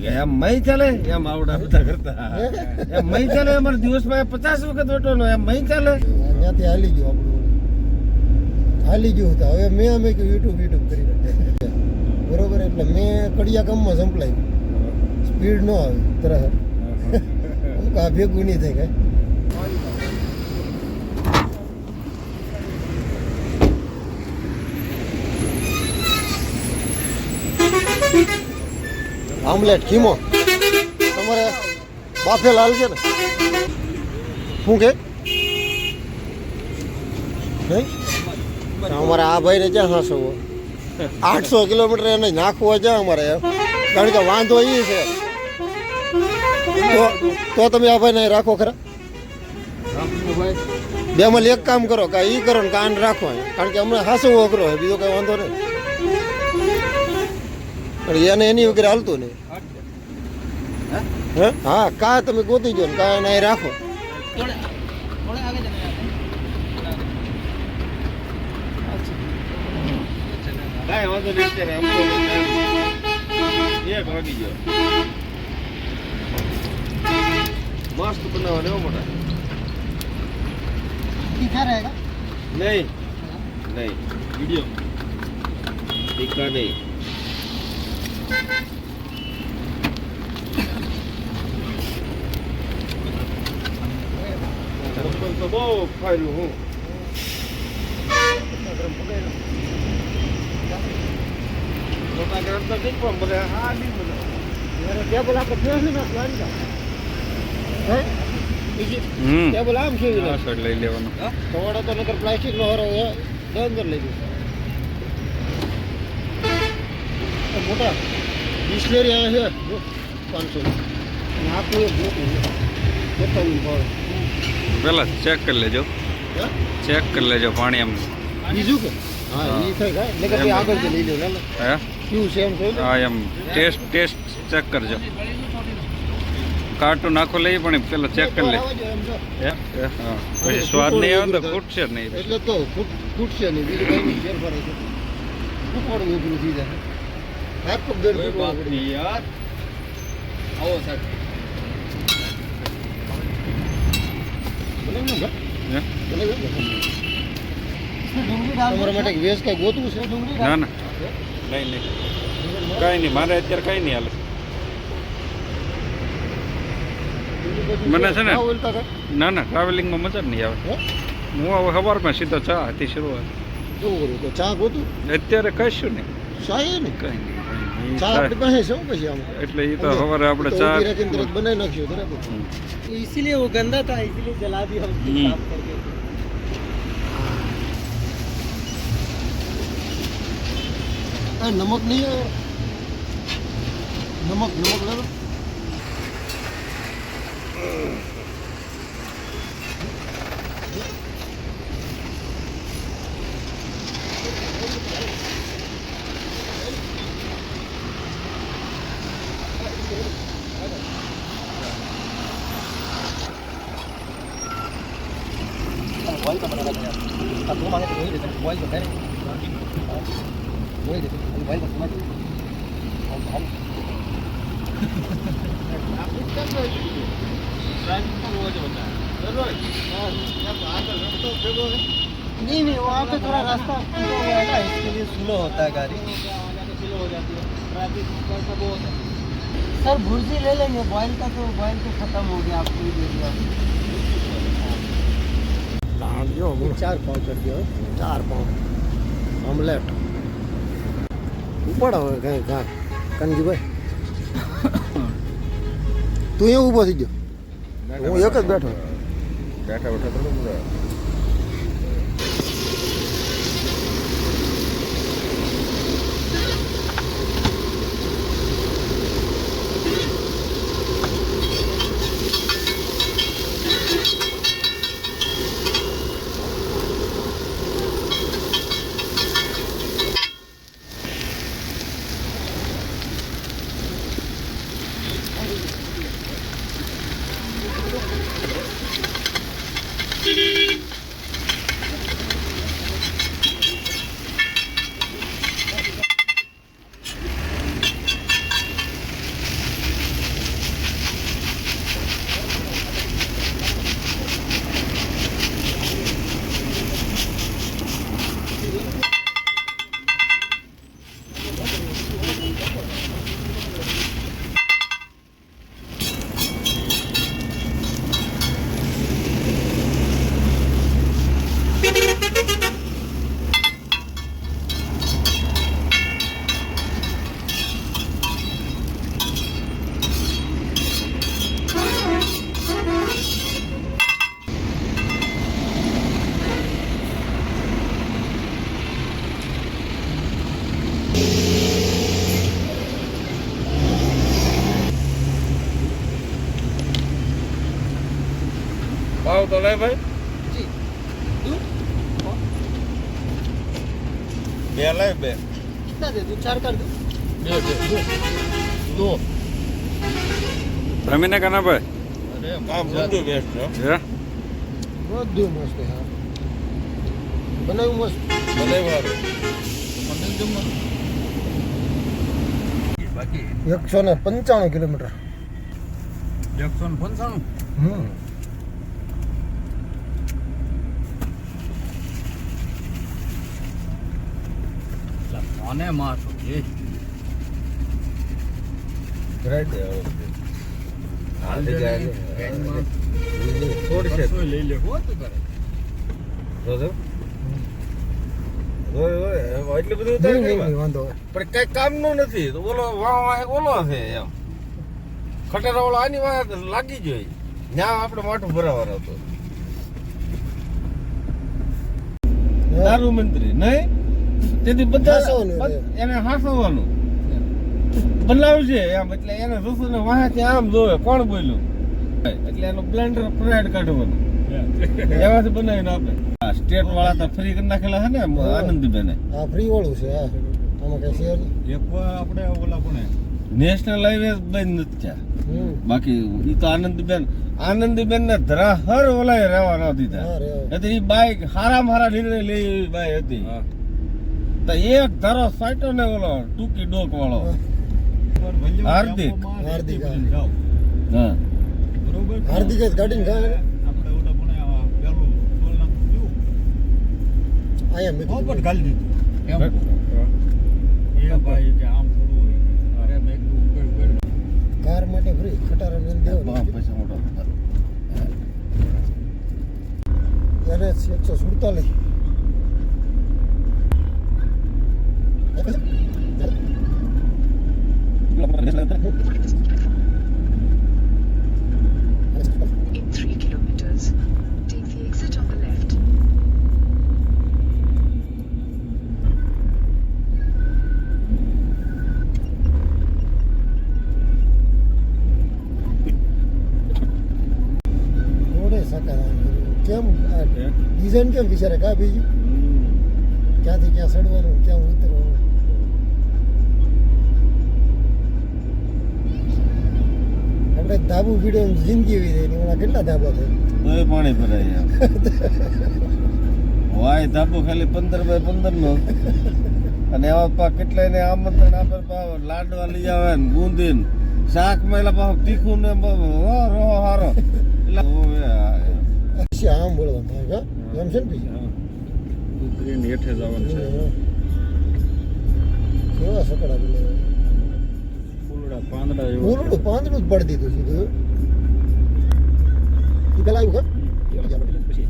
એમ મય ચાલે એમ આવડા બધા કરતા એમ મય ચાલે અમારે દિવસમાં 50 વખત વટવાનો એમ મય ચાલે ત્યાંથી હાલી ગયો આપણું હાલી ગયું હતું હવે અમે યુટ્યુબ કરી બરોબર એટલે મેં કડિયા કામમાં સંભળાયું સ્પીડ ન આવી તરત આ ભેગું નહીં થાય કાંઈ આમલેટ ખીમો તમારે બાફેલ હાલ છે ને શું કે અમારે આ ભાઈને ક્યાં હાંસવો 800 કિલોમીટર એને નાખવો છે અમારે કારણ કે વાંધો એ છે તો તમે આ ભાઈને રાખો ખરા બેમાં એક કામ કરો કે એ કરો ને કાન રાખો કારણ કે અમને હાંસવો અઘરો હોય બીજો કઈ વાંધો નહીં એને એની વગેરે હાલતું નહીં હા કા તમે ગોતી જો ને કા એને રાખો કાંઈ વાંધો નહીં અત્યારે એક વાગી ગયો મસ્ત બનાવવા લેવો મોટા નહીં વિડીયો ટીકા નહીં તો બહુ ફાયલું હું મોટા ઠીક પણ મને હા નહીં મને ટેબલ આપણે ફેસ ના પ્લાન ટેબલ આમ છે લઈ લેવાનું થોડો તો નકર પ્લાસ્ટિક નો હરો અંદર લઈ ગયો મોટા બિસ્લેરી આવે છે 500 આખું પેલા ચેક કરી લેજો પાણી એમ બીજું કે હા એ થાય એટલે કે આગળ લઈ લો હે ક્યુ સેમ છે હા એમ ટેસ્ટ ચેક કરજો કાટું નાખો લઈ પણ પેલા ચેક કરી લે હા પછી સ્વાદ નહીં આવે તો ખૂટશે નહીં એટલે તો ખૂટશે નહીં બીજું કઈ નહીં ફેરફાર છે ઉપાડવું ઉભરું થઈ જાય હાથ પગ દર્દ યાર આવો સાહેબ તમારા માટે વેસ કઈ ગોતવું છે ના નહીં કાંઈ નહીં મારે અત્યારે કાંઈ નહીં હાલે મને છે ને ના ટ્રાવેલિંગમાં મજા જ નહીં આવે હું હવે સવારમાં સીધો ચા હતી શરૂઆત તો ચા ગોતું અત્યારે કહીશું નહીં ચાય ને કઈ નહીં ચા આપણી પાસે છે પછી આમ એટલે એ તો સવારે આપણે ચા બનાવી નાખ્યો બરાબર इसीलिए वो गंदा था इसीलिए जला दिया उसको साफ करके नमक नहीं है नमक ले लो बॉयल का बना रहा है अब वो मांगे तो वही देते हैं बॉयल तो है वही देते हैं बॉयल का समझ हम आप क्या कर रहे हो ड्राइविंग पर वो जो होता है चलो जब आकर रास्ता फेंको नहीं वहाँ पे थोड़ा रास्ता खुला हुआ है ना इसके लिए स्लो होता है गाड़ी स्लो हो जाती है ट्रैफिक का सब होता है सर भुर्जी ले लेंगे बॉयल का तो बॉयल तो खत्म हो गया आपको ही दे दिया जो 4 पाव कर दियो 4 पाव ऑमलेट ऊपर આવે કઈ કા કનજીભાઈ તું એ ઊભો થઈ ગયો હું એક જ બેઠો તો મજા લાવ તો લે ભાઈ जी दूध બે લાવ બે कितना दे दूँ 4 कर दूँ દો જમીને કાના ભાઈ અરે કામ બધું બેસ્ટ હો હે બધું મસ્ત હા બનાવ્યું મસ્ત ભલે વારું 195 કિલોમીટર 195 અને માથો એ રાઈટ દે હાલ દે જાય થોડી છે લઈ લે હો તો કરે જો જો ઓય એટલું બધું ઉતાર નહીં વાંધો હોય. પણ કઈ કામનું નથી તો ઓલો વાહ ઓલો છે એમ ખટેરા ઓલો આની વાહ લાગી જોઈ ત્યાં આપણે માઠું ભરાવાનો હતો દારૂ મંત્રી નહીં તેથી બધા હાંસવાનું એટલે. એને હાંસવાનું બનાવશે એમ એટલે એને રસોને વાંચે આમ જોવે કોણ બોલ્યું એટલે એનું બ્લેન્ડર પ્રાઇડ કાઢવાનું એમાંથી બનાવીને આપે સ્ટેટ વાળા તો ફ્રી કરી નાખેલા છે ને આનંદીબેને આ ફ્રી વાળું છે હા આમાં કઈ શેર નહીં. એક આપણે ઓલા પણ નેશનલ હાઈવે બંધ નથી થયા બાકી ઈ તો આનંદીબેન ને ધરાહર ઓલાએ રહેવા ન દીધા હા રે એટલે ઈ બાઈક હારામાં હારા નિર્ણય લઈ એવી બાઈ હતી તો એક ધારો સાઈટો ને ઓલો ટૂંકી ડોક વાળો હાર્દિક હાર્દિક હા હાર્દિક જ ગાડીને ખાય ને. આપણે ઓલા પણ પેલું ટોલ નાખું થયું અહીંયા મેં કીધું. પોપટ ગાલી દીધું એ ભાઈ કે આમ થોડું હોય અરે મેં કીધું ઉપર કાર માટે ફ્રી ખટારા ને દેવાનું પૈસા મોટો ત્યારે 147 In 3 kilometers, take the exit on the left. રોડે સકારામ કેમ ડિઝાઇન કેમ વિચારે કા બીજી ક્યાંથી ક્યાં ચડવાનું ક્યાં ઉતરવાનું આપણે ધાબુ પીડ્યો જિંદગી એવી થઈ એમાં કેટલા ધાબા થાય તોય પાણી ભરાય એમ વાય ધાબો ખાલી 15 બાય 15 નો અને એવા પા કેટલાય ને આમંત્રણ આપે પા લાડવા લઈ આવે ને બુંદી ને શાક મેલા પા તીખું ને રોહો હારો એટલે પછી આમ બોલવાનું થાય કા એમ છે ને બીજું ઉતરીને હેઠે જવાનું છે કેવા સકડા બોલે ફૂલડા પાંદડા એવું પૂરું પાંદડું જ પડી દીધું સીધું ઈ પેલા આવ્યું પછી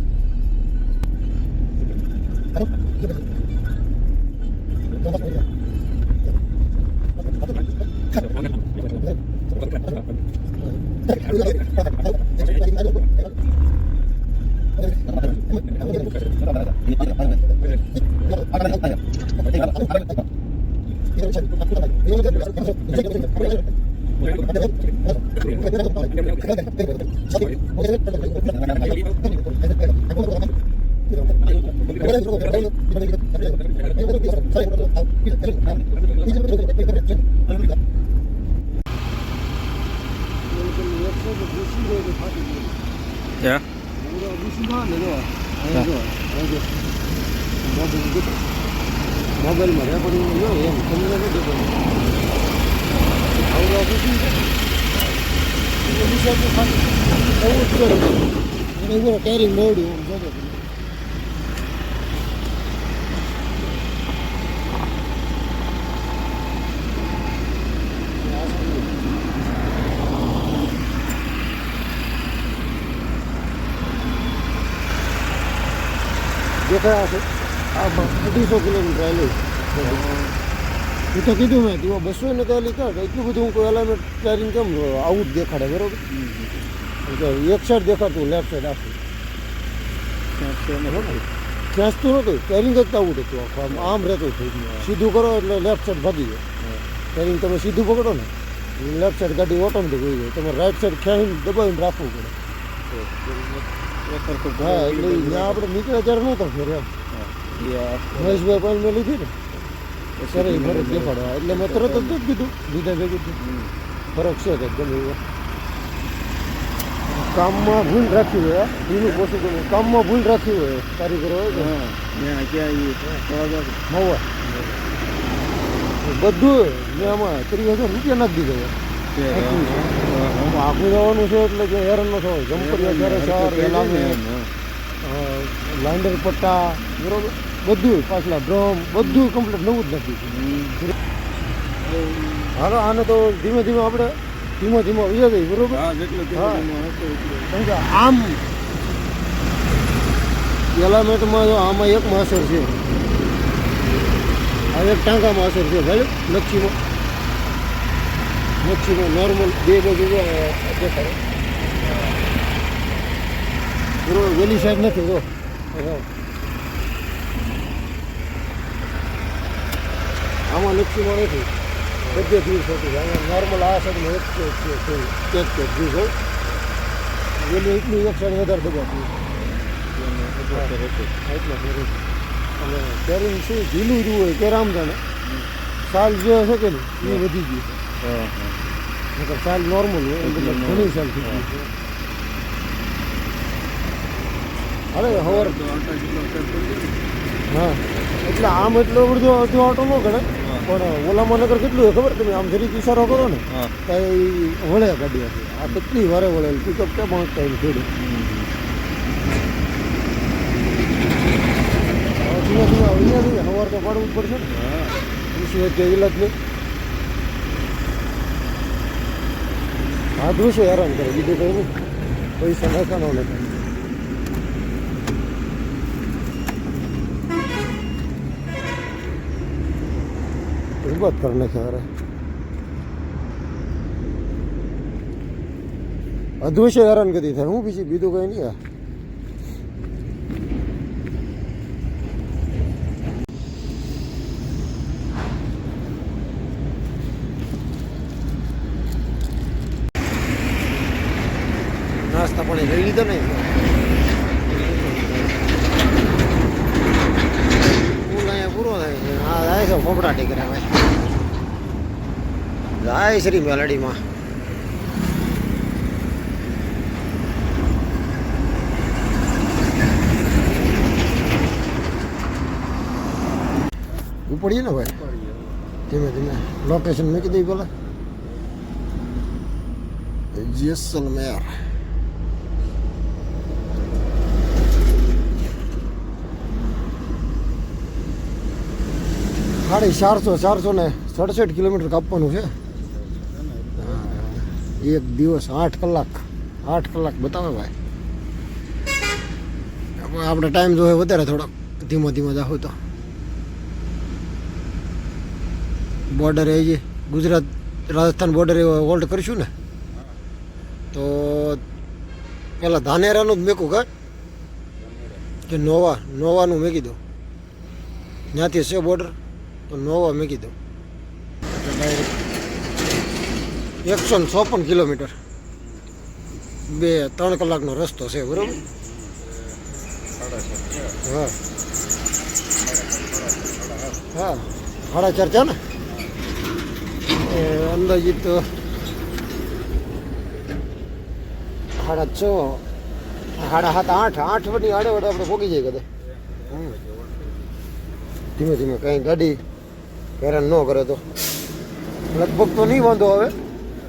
Yeah. મોબાઈલમાં રેકોર્ડિંગ જો એમ તમને નથી ખબર કેરિંગ મોડ્યું જોજો દેખાયા છે આ 200 કિલોમીટર આવેલું એ તો કીધું મેં તું 200 ને તો આલી કાઢ એટલું બધું હું કોઈ એલામેન્ટ ક્યારિંગ કેમ આવું જ દેખાડે બરોબર એક સાઈડ દેખાતું લેફ્ટ સાઈડ આખું ખેંચતું નહોતું કેરિંગ જ આવું હતું આખું આમ રહેતું થઈ ગયું સીધું કરો એટલે લેફ્ટ સાઈડ ભાગી જાય કેરિંગ તમે સીધું પકડો ને લેફ્ટ સાઈડ ગાડી ઓટોમેટિક હોઈ જાય તમારે રાઈટ સાઈડ ખેંચીને દબાવીને રાખવું પડે એક સરખું હા એટલે ત્યાં આપણે નીકળ્યા ત્યારે નહોતો ફેર એમ મહેશભાઈ પણ મેં લીધી ને સર એ ફરક દેખાડો એટલે મેં તરત જ કીધું લીધા ભેગું ફરક છે કંઈક ગમે એવો કામમાં ભૂલ રાખી હોય ધીનું પોષું કરવું કામમાં ભૂલ રાખી હોય કારીગરો હોય ને મવા બધું મેં આમાં 30,000 રૂપિયા નાખી દીધો આખું જવાનું છે એટલે કે હેરાન ન થવાય જમ્પરિયા જ્યારે સાર એલામે લાઇન્ડર પટ્ટા બરોબર બધું પાછલા ડ્રમ બધું કમ્પ્લીટ નવું જ નાખી હાલો આને તો ધીમે ધીમે આપણે ધીમો વિજય જઈએ બરોબર કેમ કે આમ એલામેન્ટમાં જો આમાં એક માસર છે આ એક ટાંકામાં અસર છે ભાઈ મચ્છીમાં નોર્મલ બે બાજુ દેખાડે બરોબર વેલી સાઈડ નથી જો આમાં લક્ષીમાં નથી બધે જ્યુસ હતું આમાં નોર્મલ આ સાઈડમાં એક જ્યુસ હોય વેલી એટલું એક સાઈડ વધારે દબાતું એટલે અને કેરીને શું ઢીલું રહ્યું હોય કે રામ જાણે સાલ જે છે કે નહીં એ વધી ગયું છે સાલ નોર્મલ હોય એટલે ઘણી સાલ થઈ ગઈ છે અરે હવાર હા એટલે આમ એટલો બધો અડધો આટો ન ગણે પણ ઓલામાં નગર કેટલું હોય ખબર તમે આમ જરીક ઈશારો કરો ને ત્યાં વળે ગાડી હતી આ કેટલી વારે વળેલી પિકઅપ ક્યાં પહોંચતા એમ થોડું સવાર તો પાડવું જ પડશે ને એ સિવાય કે ઇલાજ નહીં હાથ વિશે હેરાન કરે બીજું કંઈ નહીં પૈસા નાખવાનો નથી વાત કરી નાખ્યા અરે અધવશ્ય હેરાન કરી થાય હું બીજું કંઈ નહીં આ નાસ્તા પાણી લઈ લીધો ને પૂરો થાય હા જાય છે ફોફડાટી કરે ભાઈ જાય શ્રી મેલડીમાં ઉપડીએ ને ભાઈ ધીમે ધીમે લોકેશન મૂકી દઈ પેલા જેસલમેર સાડી 467 કિલોમીટર કાપવાનું છે એક દિવસ 8 કલાક બતાવે ભાઈ આપણે ટાઈમ જોઈએ વધારે થોડો ધીમો જાવ તો બોર્ડરે જે ગુજરાત રાજસ્થાન બોર્ડરે હોલ્ડ કરીશું ને તો પેલા ધાનેરાનું જ મેકું કે નોવાનું મેકી દો ત્યાંથી છે બોર્ડર તો નોવા મૂકી દઉં ડાયરેક્ટ 156 કિલોમીટર 2-3 કલાકનો રસ્તો છે બરાબર હા 4.5 છે ને અંદાજિત 6.5 7.5 8 વડી આડે આપણે પહોંચી જાય કદાચ ધીમે કાંઈ ગાડી હેરાન ન કરે તો લગભગ તો નહીં વાંધો આવે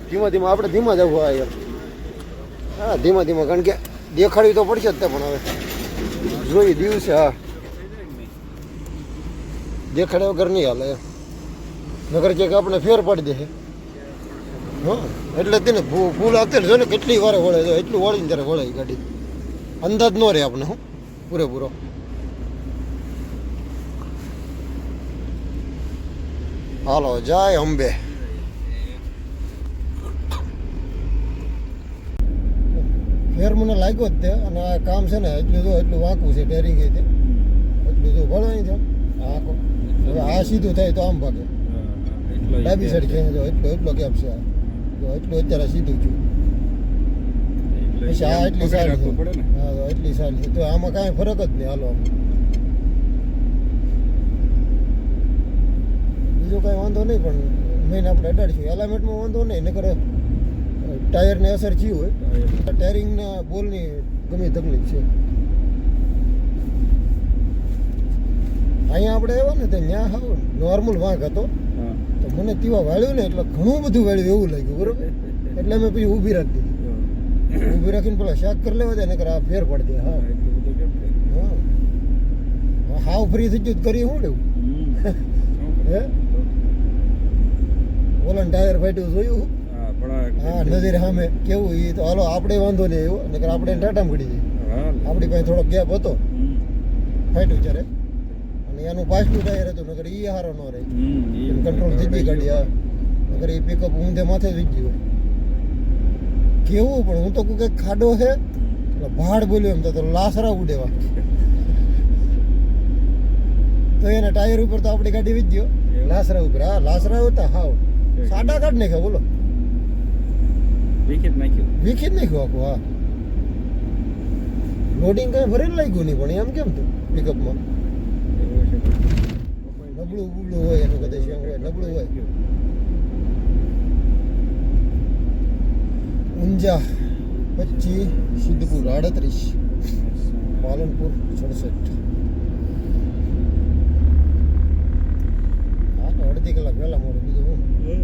ધીમે આપણે ધીમા જવું હોય યાર હા ધીમા કારણ કે દેખાડવી તો પડશે જ તે પણ હવે જોઈ દિવસે હા દેખાડ્યા વગર નહીં હાલે નગર કે આપણે ફેર પાડી દે હા એટલે તેને ભૂલ આવતી ને જો ને કેટલી વારે વળે તો એટલું વળીને ત્યારે વળે ગાડી અંદાજ ન રહે આપણે હું પૂરેપૂરો હાલો જાય અંબે ફેર મને લાગ્યો જ તે અને આ કામ છે ને એટલું વાંકું છે ટેરિંગ તે એટલું જો ભણો નહીં છે આખો હવે આ સીધું થાય તો આમ ભાગે ડાબી સાઈડ ખેંચે એટલો ગેપ છે એટલું અત્યારે સીધું છું પછી આ એટલી સાઈડ રાખવું પડે ને. હા તો એટલી સાઈડ છે તો આમાં કાંઈ ફરક જ નહીં હાલો બીજો કાંઈ વાંધો નહીં પણ મેઇન આપણે અડાડશું એલામેન્ટમાં વાંધો નહીં નકર ટાયરને અસર થયું હોય ટાયરિંગના બોલની ગમે તકલીફ છે અહીંયા આપણે આવ્યા ને તો ત્યાં હાવ નોર્મલ વાંક હતો હા. તો મને તેવા વાળ્યું ને એટલે ઘણું બધું વાળ્યું એવું લાગ્યું બરોબર એટલે મેં પછી ઊભી રાખી દીધી ઊભી રાખીને પેલા શાક કરી લેવા દે નકર આ ફેર પડી દે હા એટલું બધું કેમ થાય? હા હાવ ફ્રી થઈ ગયું તો કરી શું લેવું હે ઓલા ટાયર ફાટ્યું જોયું હા, પણ હા નજર સામે કેવું એ તો હાલો આપણે વાંધો નહીં આવ્યો નકર આપણે ટાટા પડી જાય હા. આપણી પાસે થોડો ગેપ હતો હમ. ફાટ્યું ત્યારે અને એનું પાછલું ટાયર હતું નકર એ હારો ન રહે હમ. કંટ્રોલ થઈ ગઈ ગાડી હા નકર એ પિકઅપ ઊંધે માથે જ વીજ ગયું કેવું પણ હું તો કોઈ કંઈક ખાડો છે એટલે ભાડ બોલ્યો એમ તો લાસરા ઉડેવા તો એના ટાયર ઉપર તો આપણી ગાડી વીજ ગયો લાસરા ઉપર હા લાસરા હતા હાવ સાડા કાઢ નાખ્યા બોલો વિકેટ નાખ્યું. વીખી જ નાખ્યું આખું હા લોડિંગ કઈ ભરેલ લાગ્યું નહીં પણ એમ કેમ તું પિકઅપમાં એવું છે. નબળું ઉબળું હોય એનું કદાચ એમ હોય નબળું હોય ઊંઝા 25 સિદ્ધપુર 38 પાલનપુર 67 હા તો અડધી કલાક વહેલા મોડું બીજું હું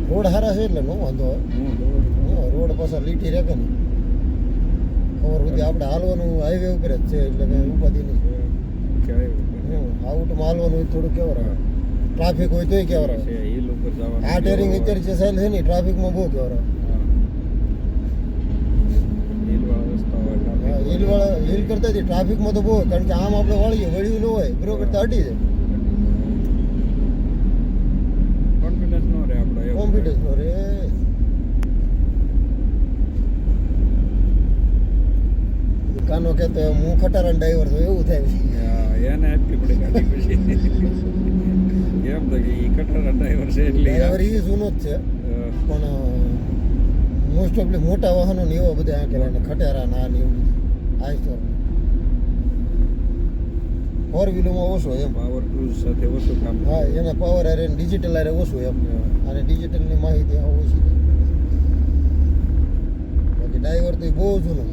રોડ સારા છે એટલે નો વાંધો હોય હા, રોડ પાછા લીટી રાખે ને ખબર સુધી આપણે હાલવાનું હાઈવે ઉપર જ છે એટલે કઈ ઉપાધિ નહીં આઉટમાં હાલવાનું હોય થોડું કેવર આવે ટ્રાફિક હોય તોય કેવર આવે હિલ ઉપર જવાનું. આ ટેરિંગ અત્યારે જે સાઈલ છે ને ટ્રાફિકમાં બહુ કેવર આવે હા. હિલવાળા રસ્તા હોય, traffic હા, હિલ કરતા ટ્રાફિકમાં તો બહુ હોય કારણ કે આમ આપણે વળીએ વળ્યું ન હોય બરોબર તો અડી જાય કોન્ફિડન્સ નો રહે આપણે એવું. કોન્ફિડન્સ નો રે કાનો કહેતો હું ખટારાનો ડ્રાઈવર છું એવું થાય હા, એને આપવી પડે ગાડી પછી. કેમ તો કે ઈ કઠોર ડ્રાઈવર છે એટલે ડ્રાઈવર એ જૂનો જ છે પણ મોસ્ટ ઓફલી મોટા વાહનો ને એવા બધા આંકેલા ને ખટારા ના ને એવું આઈસ્ટર ફોર વ્હીલમાં ઓછો એમ પાવર ક્રુઝ સાથે ઓછું કામ. હા એને પાવર હારે ડિજિટલ હારે ઓછું એમ અને ડિજિટલની માહિતી આ ઓછી છે બાકી ડ્રાઈવર તો એ બહુ જૂનો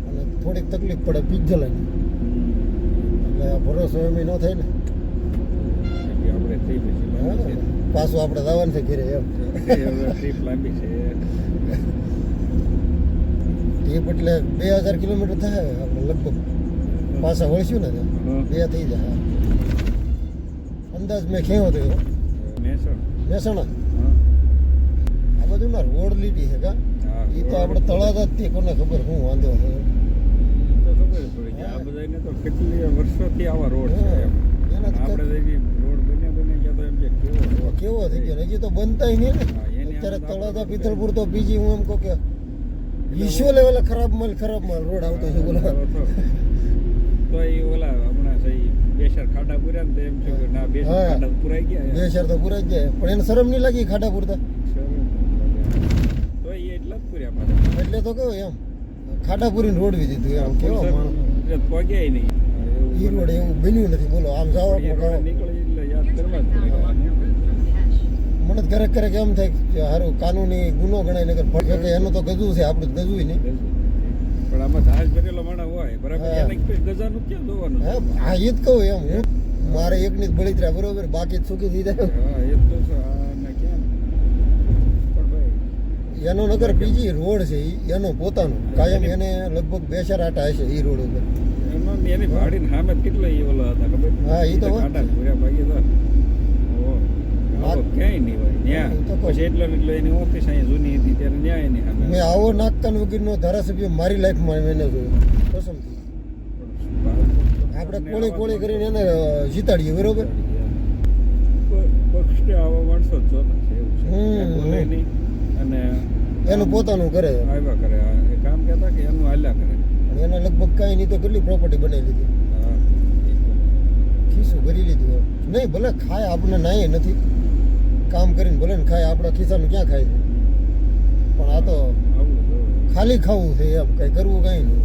અને થોડીક તકલીફ પડે પીજલાની એટલે આ ભરોસો એમ ન થાય ને એટલે આપણે થઈ પછી લાંબી છે. પાછું આપણે જવાનું છે ઘરે એમ હવે ટ્રીપ લાંબી છે. ટ્રીપ એટલે 2000 કિલોમીટર થાય આપણે લગભગ પાછા વળશું ને હા. 2 થઈ જાય અંદાજ મેં ખેયો હતો એવો મહેસાણ. મહેસાણા હા. આ બધું ના રોડ લીટી છે કા હા, એ તો આપણે તળાજા જ તે કોને ખબર શું વાંધો છે ઈ તો ખબર જ પડી કે આ બધાને તો કેટલી વર્ષોથી આવા રોડ છે એમ. એના તો આપણે તો એવી રોડ બને ગયા તો એમ કે કેવો રોડ. કેવો થઈ ગયો ને હજી તો બનતાય નહીં ને હા, એની અત્યારે આદત તળાજા આપણે પિથલપુર તો બીજી હું એમ કહું કે વિશ્વ લેવલે ખરાબ માલ રોડ આવતો છે બોલો તો એ ઓલા હમણાં છે ઈ બેસર ખાડા પૂર્યા ને તો એમ થયું કે ના બેસર હા. ખાડા પૂરાઈ ગયા બે શહેર તો પૂરા જ જાય પણ એને શરમ નહીં લાગી ખાડા પૂરતા તો એ એટલા જ પૂર્યા પાછા. એટલે તો કહું એમ ખાડા પૂરીને રોડ વી દીધું એમ કેવો માણસ એટલે પગ્યાય નહીં. ઈ રોડ એવું બન્યું નથી બોલો આમ જાઓ એ રોડે નીકળી એટલે યાદ કરવા જ પડે. મને તો ક્યારેક એમ થાય કે હારું કાનૂની ગુનો ગણાય નગર પડે કે એનું તો ગજું છે આપણું તો ગજું નહીં પણ આમાં જહાજ ભરેલો માણસ હોય બરાબર હા. એને કોઈ ગજાનું ક્યાં જોવાનું છે? હા એ જ કહું એમ હું મારે એકની જ બળિતરા બરોબર બાકી જ સુખી થઈ જાય હા એ તો છે. આને ક્યાં પણ ભાઈ એનો નગર બીજી રોડ છે ઈ એનો પોતાનો કાયમ એને લગભગ 2 આટા હશે ઈ રોડ ઉપર એનો ને એની ભાડીને સામે જ કેટલા ઈ ઓલા હતા ખબર છે? હા, ઈ તો વાત ખાડા પૂર્યા ભાગી તો ઓહો. આવો ક્યાંય નહીં હોય ઈ તો ત્યાં કહું. પછી એટલો ને એટલો એની ઓફિસ અહીં જૂની હતી ત્યારે ન્યાય નહીં સામે મેં આવો નાગતાન વગરનો ધારાસભ્ય મારી લાઈફમાં મેં જોયો કસમથી આપણે કોળી કરીને એને જીતાડીએ બરોબર પક્ષને આવા માણસો જ જોતા છે એવું છે હમ, ક્યાંય બોલે હમ. નહીં અને એનું પોતાનું કરે આવ્યા કરે એ કામ કહેતા કે એનું હાલ્યા કરે અને એને લગભગ કાંઈ નહીં તો કેટલી પ્રોપર્ટી બનાવી લીધી હા. ખીસું ભરી લીધું નહીં નહીં ભલે ખાય આપણને નાય નથી કામ કરીને ભલે ને ખાય આપણા ખિસ્સાનું ક્યાં ખાય છે પણ આ તો આવું જોવે. ખાલી ખાવું છે એમ કઈ કરવું કઈ નહીં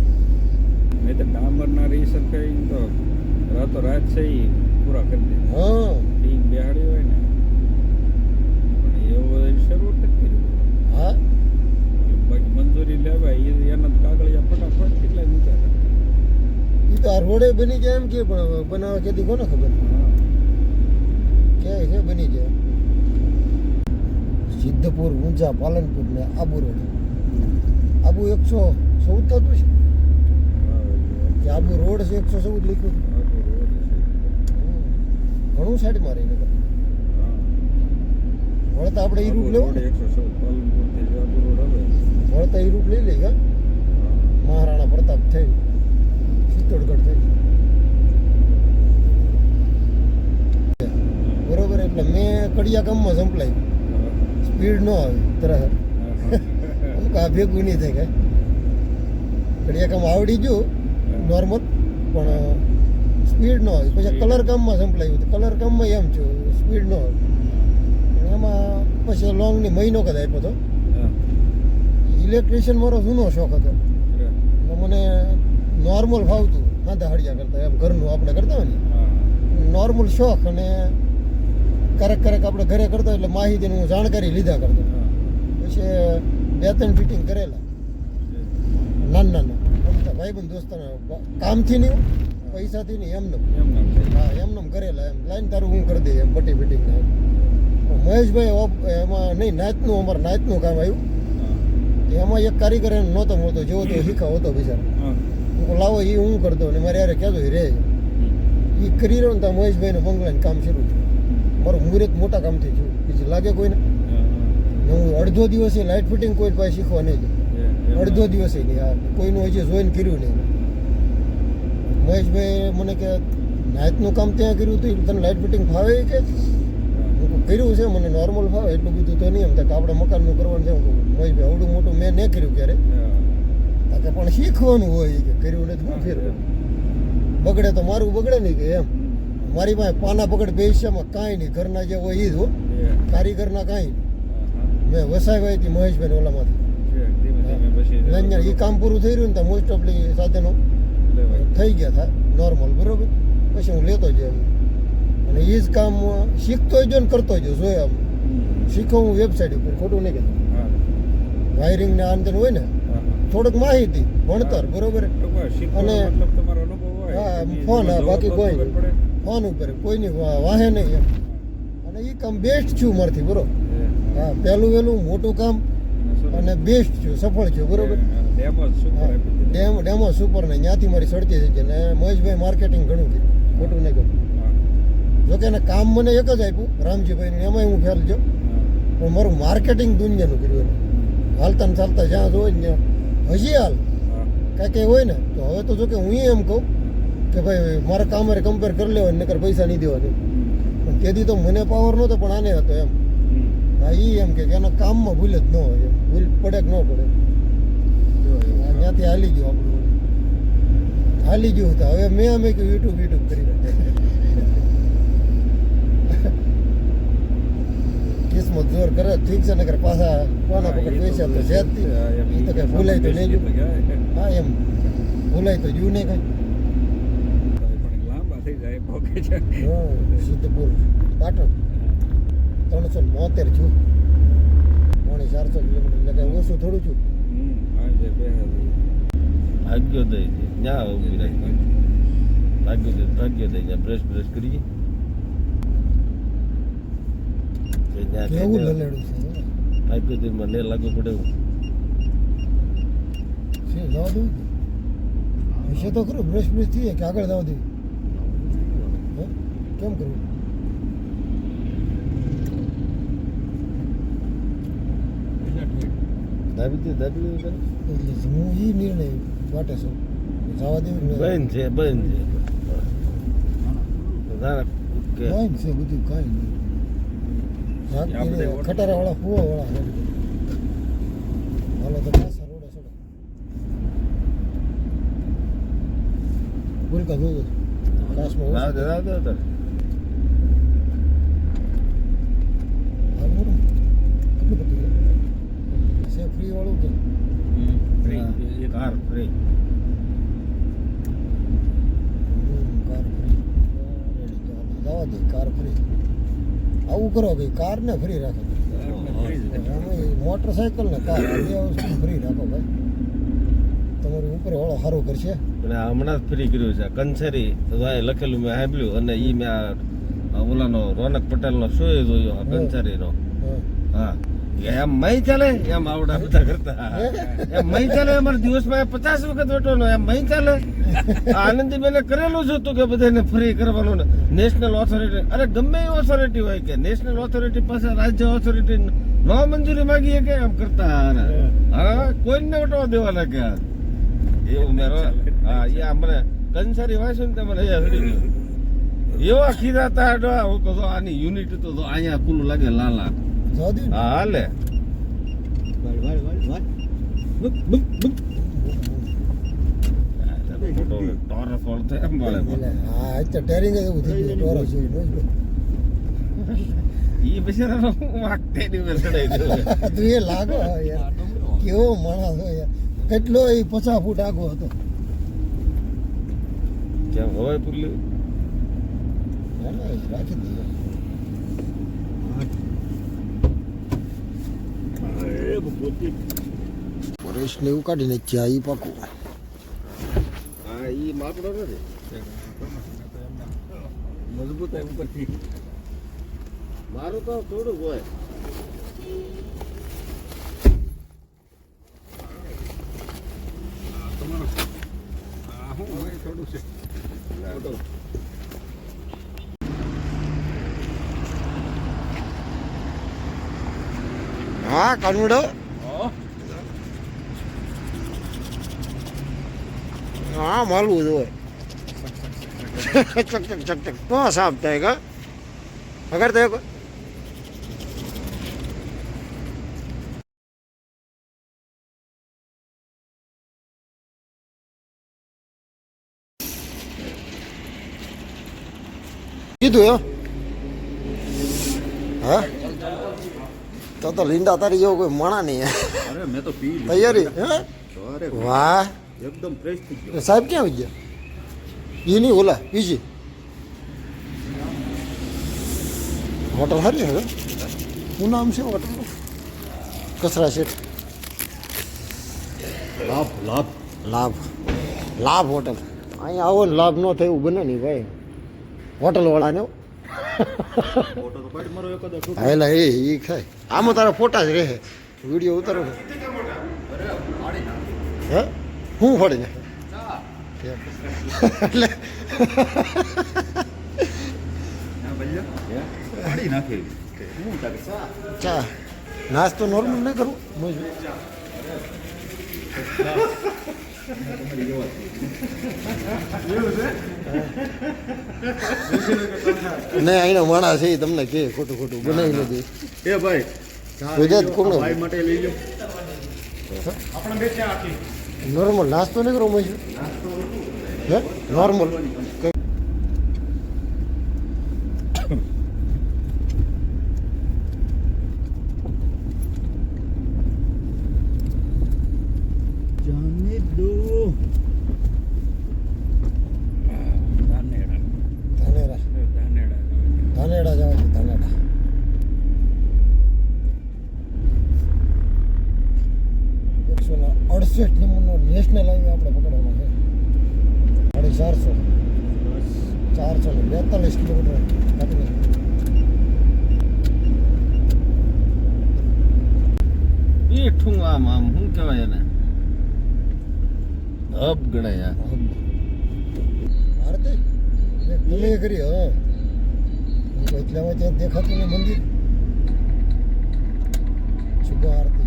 નહીં તો ડામરના રીસર કઈ તો રાતો રાત છે એ પૂરા કરી દે. હા ટીમ બેહાડી હોય ને પણ એવું શરૂ જ નથી કર્યું. હા બાકી મંજૂરી લેવાય એના કાગળિયા ફટાફટ કેટલા મૂક્યા એ તો આ રોડે બની જાય એમ કે પણ બનાવવા કેતી કોને ખબર હતા. ક્યાંય છે બની જાય સિદ્ધપુર ઊંઝા પાલનપુર ને આબુ રોડ આબુ 114 થતું છે કે આબુ રોડ છે 114 લખ્યું છે. ઘણું સાઈડ મારી ને વળતા આપણે ઈ રૂટ લેવું ને વળતા ઈ રૂટ લઈ લઈ હા મહારાણા પ્રતાપ થઈ ચિત્તોડગઢ થઈ બરોબર એટલે મેં કડિયા કામમાં સંપલાયું સ્પીડ ન આવે તરત અમુક આ ભેગું નહીં થાય કાંઈ કડિયા કામ આવડી ગયું નોર્મલ પણ સ્પીડ ન આવી પછી કલર કામમાં સંપલાયું કલર કામમાં એમ છું સ્પીડ ન આવી એમાં પછી લોંગની મહિનો કદ આપ્યો હતો ઇલેક્ટ્રિશિયન મારો જૂનો શોખ હતો મને નોર્મલ ફાવતું સાદા હળિયા કરતા એમ ઘરનું આપણે કરતા હોય ને નોર્મલ શોખ અને ક્યારેક આપણે ઘરે કરતા એટલે માહિતીની હું જાણકારી લીધા કરતો પછી 2-3 ફિટિંગ કરેલા નાના ભાઈબંધ દોસ્તાના કામથી નહીં પૈસાથી નહીં એમને હા એમને કરેલા એમ લાઈન તારું હું કરી દે એમ પટ્ટી ફિટિંગ મહેશભાઈ એમાં નહીં નાચનું અમારે નાચનું કામ આવ્યું એમાં એક કારીગર એને નહોતો મળતો જેવો તો શીખાવ હતો બિચારો હું લાવો એ હું કરતો ને મારે યારે કહેતો રે એ કરી રહ્યો ને ત્યાં મહેશભાઈને બંગલાને કામ શરૂ થયું મારું મુહૂર્ત મોટા કામથી થયું બીજું લાગે કોઈને હું અડધો દિવસે લાઇટ ફિટિંગ કોઈ પાસે શીખવા નહીં જાય અડધો દિવસે નહીં આ કોઈનું હજી જોઈને કર્યું નહીં મહેશભાઈ મને કે નાઇટનું કામ ત્યાં કર્યું હતું તને લાઇટ ફિટિંગ ફાવે કે હું કર્યું છે મને નોર્મલ ફાવે એટલું બધું તો નહીં એમ કે આપણે મકાનનું કરવાનું છે મહેશભાઈ આવડું મોટું મેં નહીં કર્યું ક્યારે કે પણ શીખવાનું હોય કે કર્યું નથી હું ફેર બગડે તો મારું બગડે નહીં કે એમ મારી પાસે પાના પકડ પૈસામાં કાંઈ નહીં ઘરના જે હોય એ જ હો કારીગરના કાંઈ મેં વસાવ્યા હતી મહેશભાઈ ઓલામાંથી એ કામ પૂરું થઈ રહ્યું ને ત્યાં મોસ્ટ ઓફલી સાધનો થઈ ગયા હતા નોર્મલ બરોબર પછી હું લેતો જ એમ અને એ જ કામ શીખતો જો ને કરતો જ જોયા આમ શીખો હું વેબસાઇટ ઉપર ખોટું નહીં કહેતો વાયરિંગ ને આંતર હોય ને થોડુંક માહિતી ભણતર બરોબર અને હા ફોન હા બાકી કોઈ ફોન ઉપર કોઈની વાહે નહીં એમ અને એ કામ બેસ્ટ છું મારથી બરોબર હા પહેલું વહેલું મોટું કામ અને બેસ્ટ છું સફળ છું બરોબર ડેમો સુપર ને ત્યાંથી મારી સડતી થઈ છે ને મહેશભાઈ માર્કેટિંગ ઘણું કર્યું ખોટું નહીં કહું જોકે એને કામ મને એક જ આપ્યું રામજીભાઈનું એમાંય હું ફેલ છું પણ મારું માર્કેટિંગ દુનિયાનું કર્યું એને હાલતા ને ચાલતા જ્યાં હોય ને ત્યાં હજી હાલ કાંઈ કંઈ હોય ને તો હવે તો જોકે હું એમ કહું કે ભાઈ મારા કામ કમ્પેર કરી લેવા નકર પૈસા નહીં દેવા પણ તેથી તો મને પાવર નહોતો પણ આને હતો એમ હા એ એમ કે એના કામમાં ભૂલ જ ન હોય એમ ભૂલ પડે કે ન પડે ત્યાંથી હાલી ગયું આપણું હાલી ગયું હતું હવે મેં અમે કહ્યું યુટ્યુબ કરી કિસ્મત જોર કરે ઠીક છે નકર પાછા કોના પકડ પૈસા તો છે જ એ તો કઈ ભૂલાય તો નહીં હા એમ ભૂલાય તો જુ નહીં કઈ લાંબા થઈ જાય પોકે છે સિદ્ધપુર પાટણ 372 છું 450 કિલોમીટર એટલે કઈ ઓછું થોડું છું ભાગ્યોદય છે ત્યાં ઉભી રાખી ભાગ્યોદય ત્યાં બ્રશ કરીએ કેવું લલેડું છે ભાગ્યોદયમાં ને લાગુ પડે એવું છે જવા દઉં હશે તો ખરું બ્રશ થઈએ કે આગળ જવા દઉં કેમ કરવું દાબી હું એ નિર્ણય વાટે છું જવા દેવું બંધ છે ના કે કાંઈ છે બધું કાંઈ નહીં ખટારા વાળા ફુવા વાળા હાલો તો પાછા રોડે ચડો બોલકા જોજો કાશમાં હાલવું કેટલું બધું છે ફ્રી વાળું કે કાર ફ્રી કાર ફ્રી જવા દે કાર ફ્રી આવું કરો કે કાર ને ફ્રી રાખો મોટરસાયકલ ને કાર બે વસ્તુ ફ્રી રાખો ભાઈ તમારું ઉપર વાળો સારું કરશે અને આ હમણાં જ ફ્રી કર્યું છે કંસરી લખેલું મેં સાંભળ્યું અને એ મેં ઓલાનો રોનક પટેલનો શો જોયો કંસરીનો હા એમ મય ચાલે એમ આવડા બધા કરતા એમ મય ચાલે અમારે દિવસમાં 50 વખત વેટવાનો એમ મય ચાલે આનંદીબેને કરેલું જ હતું કે બધાને ફ્રી કરવાનું ને નેશનલ ઓથોરિટી અરે ગમે એ ઓથોરિટી હોય કે નેશનલ ઓથોરિટી પાસે રાજ્ય ઓથોરિટી નો મંજૂરી માંગીએ કે એમ કરતા હા કોઈને વટવા દેવાના કે એવું મેં હા એ મને કંસારી વાંચ્યું ને મને અહીંયા હડી ગયું એવા ખીરા તા હું કહું આની યુનિટ તો અહીંયા ખુલ્લું લાગે લાલા જાદી હા હાલે ટોરસ વળતો એમ મળે હા અત્યારે ટેરિંગ એવું થઈ ગયું ટોરસ જેવું ઈ બિચારાનો વાગતે ની ચડાઈ દઉં તું એ લાગો યાર કેવો માણસ હોય યાર કેટલો એ 50 ફૂટ આગો હતો કેમ હવાય પુરલી રાખી દીધો પરેશને એવું કાઢીને ચા ઈ પાકું હા ઈ માપડો નથી મજબૂત એમ ઉપરથી મારું તો થોડું હોય હા કાનુડો હા માલવું જ હોય ચક ચક ચક ચક તો સાફ થાય કા અગર તો કીધું હા તો લીંડા તારી જેવો કોઈ માણા નહીં અરે મેં તો પી તૈયારી હે અરે વાહ એકદમ ફ્રેશ થઈ ગયો સાહેબ ક્યાં આવી ગયા એ નહીં ઓલા બીજી હોટલ સારી છે શું નામ છે હોટલનું કચરા શેઠ લાભ લાભ લાભ લાભ હોટલ અહીંયા આવો ને લાભ ન થાય એવું બને નહીં ભાઈ હોટલવાળાને ફોટો તો પાડી મારો એકાદો શૂટ હાલા એ ખાય આમાં તારા ફોટા જ રહે વિડીયો ઉતારો ને હે હું ફાડી નાખે એટલે પાડી નાખે હું તાકે ચા નાસ્તો નોર્મલ નહીં કરું મજબૂત નહીં અહીંનો માણસ છે એ તમને કે ખોટું ખોટું બનાવી નથી એ ભાઈ ગુજરાત કોણ ભાઈ માટે લઈ લો નોર્મલ નાસ્તો નહીં કરો મજબૂત હે નોર્મલ જાને દો ધાનેરા ધાનેડા જવા છે ધાનેડા 168 નંબરનો નેશનલ હાઈવે આપણે પકડવાનો છે 442 કિલોમીટર કાપી ઈ ઠું આમ શું કહેવાય એને હબ ગણાય આરતી તમે કરી હા એટલામાં ત્યાં દેખાતું ને મંદિર શુભ આરતી